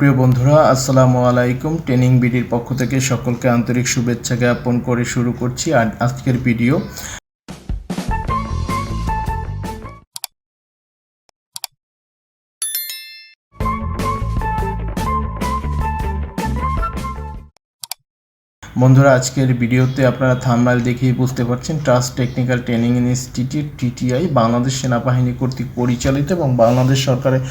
প্রিয় বন্ধুরা, আসসালামু আলাইকুম। ট্রেনিং বিডির পক্ষ থেকে সকলকে আন্তরিক শুভেচ্ছা জ্ঞাপন করে শুরু করছি আজকের ভিডিও। বন্ধুরা, আজকের ভিডিওতে আপনারা থাম্বনেল দেখেই বুঝতে পারছেন, trust technical training institute TTI Bangladesh সেনাবাহিনী কর্তৃক পরিচালিত এবং বাংলাদেশ সরকারের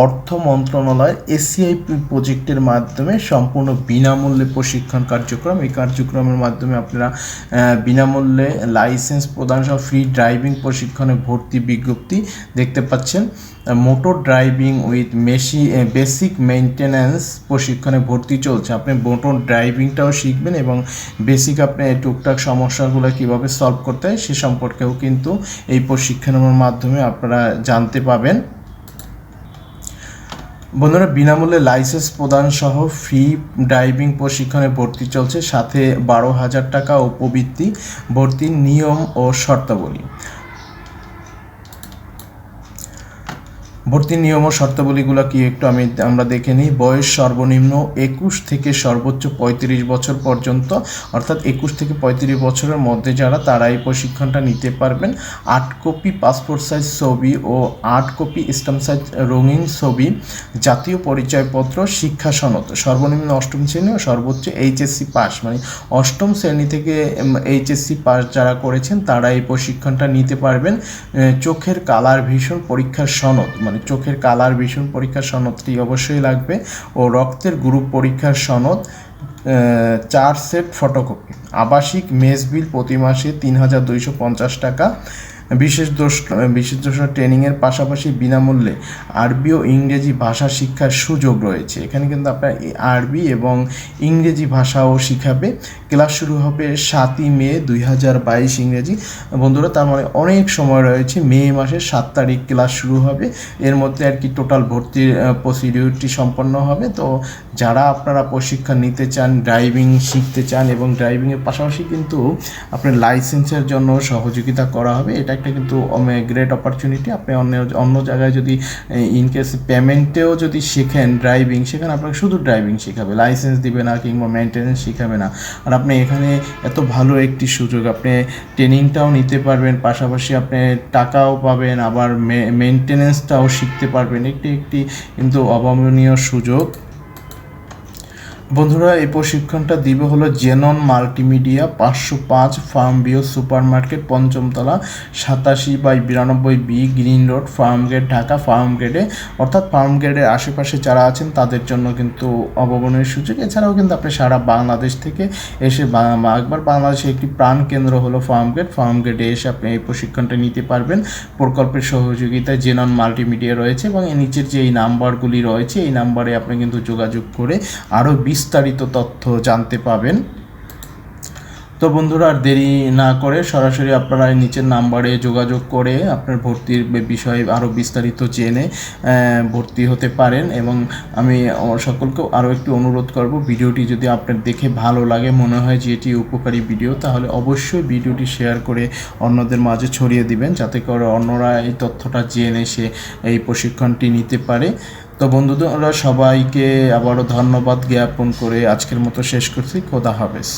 অর্থ মন্ত্রণালয়ের এসিআই প্রজেক্টের মাধ্যমে সম্পূর্ণ বিনামূল্যে প্রশিক্ষণ কার্যক্রম। এই কার্যক্রমের মাধ্যমে আপনারা বিনামূল্যে লাইসেন্স প্রদান সহ ফ্রি ড্রাইভিং প্রশিক্ষণে ভর্তি বিজ্ঞপ্তি দেখতে পাচ্ছেন। Motor driving with basic maintenance প্রশিক্ষণে ভর্তি চলছে। আপনি মোটর ড্রাইভিংটাও শিখবেন এবং বেসিক আপনি টুকটাক সমস্যাগুলো কীভাবে সলভ করতে হয় সে সম্পর্কেও কিন্তু এই প্রশিক্ষণের মাধ্যমে আপনারা জানতে পাবেন। বন্ধুরা, বিনামূল্যে লাইসেন্স প্রদান সহ ফ্রি ড্রাইভিং প্রশিক্ষণে ভর্তি চলছে, সাথে 12,000 টাকা উপবৃত্তি। ভর্তির নিয়ম ও শর্তাবলী। ভর্তির নিয়ম ও শর্তাবলীগুলো কি একটু আমরা দেখে নিই। বয়স সর্বনিম্ন 21 থেকে সর্বোচ্চ 35 বছর পর্যন্ত, অর্থাৎ 21 থেকে 35 বছরের মধ্যে যারা, তারা এই প্রশিক্ষণটা নিতে পারবেন। 8 কপি পাসপোর্ট সাইজ ছবি ও 8 কপি স্ট্যাম্প সাইজ রঙিন ছবি, জাতীয় পরিচয়পত্র, শিক্ষা সনদ। সর্বনিম্ন 8ম শ্রেণী ও সর্বোচ্চ এইচএসসি পাস, মানে 8ম শ্রেণী থেকে এইচএসসি পাস যারা করেছেন তারা এই প্রশিক্ষণটা নিতে পারবেন। চোখের কালার ভিশন পরীক্ষার সনদ, মানে চোখের কালার ভিশন পরীক্ষার সনদটি অবশ্যই লাগবে, ও রক্তের গ্রুপ পরীক্ষার সনদ 4 সেট ফটোকপি। আবাসিক মেস বিল প্রতি মাসে 3,250 টাকা। বিশেষ ট্রেনিংয়ের পাশাপাশি বিনামূল্যে আরবি ও ইংরেজি ভাষা শিক্ষার সুযোগ রয়েছে। এখানে কিন্তু আপনার আরবি এবং ইংরেজি ভাষাও শিখাবে। ক্লাস শুরু হবে 7ই মে 2022 ইংরেজি। বন্ধুরা, তার মানে অনেক সময় রয়েছে, মে মাসের 7 তারিখ ক্লাস শুরু হবে। এর মধ্যে আর কি টোটাল ভর্তির প্রসিডিউরটি সম্পন্ন হবে। তো যারা আপনারা প্রশিক্ষণ নিতে চান, ড্রাইভিং শিখতে চান এবং ড্রাইভিংয়ের পাশাপাশি কিন্তু আপনার লাইসেন্সের জন্য সহযোগিতা করা হবে, এটা একটা কিন্তু গ্রেট অপরচুনিটি। আপনি অন্য জায়গায় যদি ইনকেস পেমেন্টেও যদি শেখেন ড্রাইভিং, সেখানে আপনাকে শুধু ড্রাইভিং শেখাবে, লাইসেন্স দিবে না কিংবা মেনটেন্যান্স শেখাবে না। আর আপনি এখানে এত ভালো একটি সুযোগ, আপনি ট্রেনিংটাও নিতে পারবেন, পাশাপাশি আপনি টাকাও পাবেন, আবার মেনটেন্যান্সটাও শিখতে পারবেন। একটি কিন্তু অভাবনীয় সুযোগ। বন্ধুরা, এই প্রশিক্ষণটা দিবে হলো Xenon multimedia, 505 farm view supermarket, 5ম তলা, 87/92 B green road, Farmgate, Dhaka. ফার্ম গেটে, অর্থাৎ ফার্ম গেটের আশেপাশে যারা আছেন তাদের জন্য কিন্তু অবগণের সুযোগ। এছাড়াও কিন্তু আপনি সারা বাংলাদেশ থেকে এসে একবার বাংলাদেশে একটি প্রাণ কেন্দ্র হলো ফার্ম গেট। ফার্ম গেটে এসে আপনি এই প্রশিক্ষণটা নিতে পারবেন। প্রকল্পের সহযোগিতায় জেনন মাল্টিমিডিয়া রয়েছে এবং নিচের যে এই নাম্বারগুলি রয়েছে, এই নাম্বারে আপনি কিন্তু যোগাযোগ করে আরও বিস্তারিত তথ্য জানতে পাবেন। তো বন্ধুরা, আর দেরি না করে সরাসরি আপনারা নিচের নাম্বারে যোগাযোগ করে আপনার ভর্তির বিষয়ে আরও বিস্তারিত জেনে ভর্তি হতে পারেন। এবং আমি সকলকে আরও একটু অনুরোধ করব, ভিডিওটি যদি আপনার দেখে ভালো লাগে, মনে হয় যে এটি উপকারী ভিডিও, তাহলে অবশ্যই ভিডিওটি শেয়ার করে অন্যদের মাঝে ছড়িয়ে দিবেন, যাতে করে অন্যরা এই তথ্যটা জেনে সে এই প্রশিক্ষণটি নিতে পারে। তো বন্ধুরা, সবাইকে আবারও ধন্যবাদ জ্ঞাপন করে আজকের মতো শেষ করছি। খোদা হাফেজ।